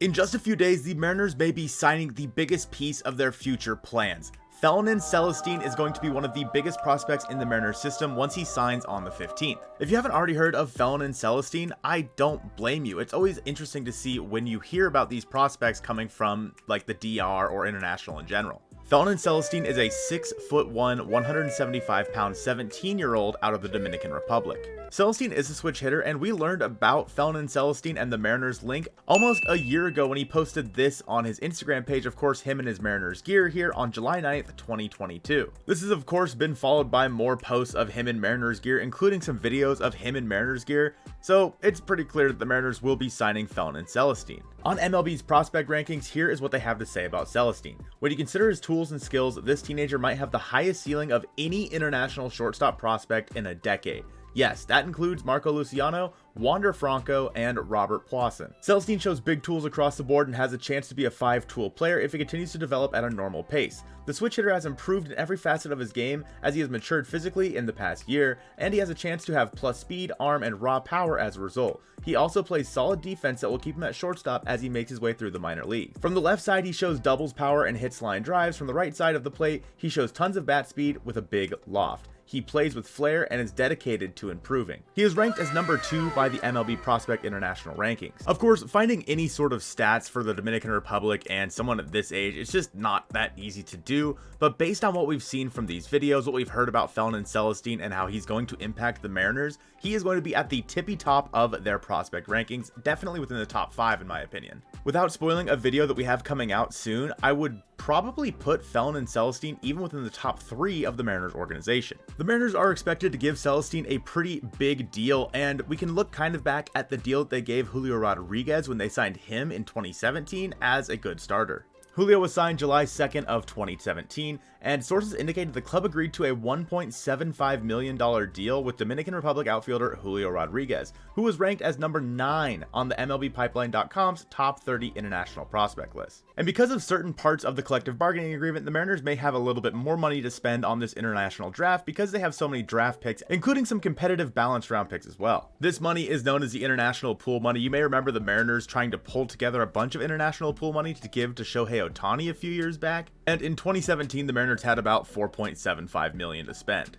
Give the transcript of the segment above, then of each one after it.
In just a few days, the Mariners may be signing the biggest piece of their future plans. Felnin Celesten is going to be one of the biggest prospects in the Mariners system once he signs on the 15th. If you haven't already heard of Felnin Celesten, I don't blame you. It's always interesting to see when you hear about these prospects coming from like the DR or international in general. Felnin Celesten is a 6'1", 175-pound 17-year-old out of the Dominican Republic. Celesten is a switch hitter, and we learned about Felnin Celesten and the Mariners link almost a year ago when he posted this on his Instagram page, of course him in his Mariners gear here on July 9th, 2022. This has of course been followed by more posts of him in Mariners gear, including some videos of him in Mariners gear, so it's pretty clear that the Mariners will be signing Felnin Celesten. On MLB's prospect rankings, here is what they have to say about Celesten. When you consider his tools and skills, this teenager might have the highest ceiling of any international shortstop prospect in a decade. Yes, that includes Marco Luciano, Wander Franco, and Robert Poisson. Celesten shows big tools across the board and has a chance to be a 5-tool player if he continues to develop at a normal pace. The switch hitter has improved in every facet of his game as he has matured physically in the past year, and he has a chance to have plus speed, arm, and raw power as a result. He also plays solid defense that will keep him at shortstop as he makes his way through the minor leagues. From the left side, he shows doubles power and hits line drives. From the right side of the plate, he shows tons of bat speed with a big loft. He plays with flair and is dedicated to improving. He is ranked as number 2 by the MLB Prospect International rankings. Of course, finding any sort of stats for the Dominican Republic and someone at this age, it's just not that easy to do, but based on what we've seen from these videos, what we've heard about Felnin Celesten and how he's going to impact the Mariners, he is going to be at the tippy top of their prospect rankings, definitely within the top 5 in my opinion. Without spoiling a video that we have coming out soon, I would probably put Felnin Celesten even within the top 3 of the Mariners organization. The Mariners are expected to give Celesten a pretty big deal, and we can look kind of back at the deal that they gave Julio Rodriguez when they signed him in 2017 as a good starter. Julio was signed July 2nd of 2017, and sources indicated the club agreed to a $1.75 million deal with Dominican Republic outfielder Julio Rodriguez, who was ranked as number 9 on the MLBpipeline.com's top 30 international prospect list. And because of certain parts of the collective bargaining agreement, the Mariners may have a little bit more money to spend on this international draft because they have so many draft picks, including some competitive balanced round picks as well. This money is known as the international pool money. You may remember the Mariners trying to pull together a bunch of international pool money to give to Shohei Ohtani a few years back, and in 2017 the Mariners had about $4.75 million to spend.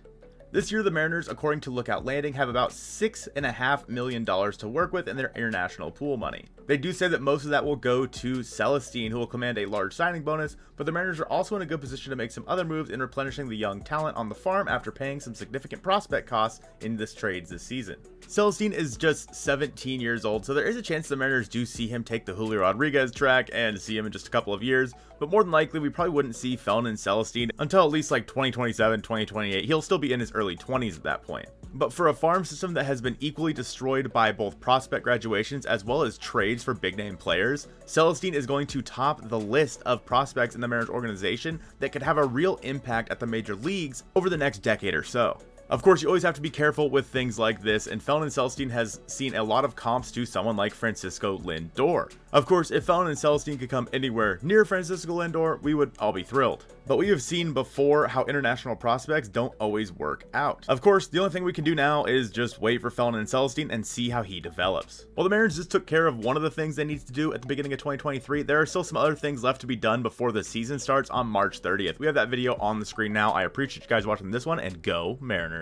This year, the Mariners, according to Lookout Landing, have about $6.5 million to work with in their international pool money. They do say that most of that will go to Celesten, who will command a large signing bonus, but the Mariners are also in a good position to make some other moves in replenishing the young talent on the farm after paying some significant prospect costs in this trades this season. Celesten is just 17 years old, so there is a chance the Mariners do see him take the Julio Rodriguez track and see him in just a couple of years, but more than likely we probably wouldn't see Felnin Celesten until at least like 2027, 2028. He'll still be in his early 20s at that point. But for a farm system that has been equally destroyed by both prospect graduations as well as trades for big name players, Celesten is going to top the list of prospects in the Mariners organization that could have a real impact at the major leagues over the next decade or so. Of course, you always have to be careful with things like this, and Felnin Celesten has seen a lot of comps to someone like Francisco Lindor. Of course, if Felnin Celesten could come anywhere near Francisco Lindor, we would all be thrilled. But we have seen before how international prospects don't always work out. Of course, the only thing we can do now is just wait for Felnin Celesten and see how he develops. Well, the Mariners just took care of one of the things they needed to do at the beginning of 2023. There are still some other things left to be done before the season starts on March 30th. We have that video on the screen now. I appreciate you guys watching this one, and go Mariners.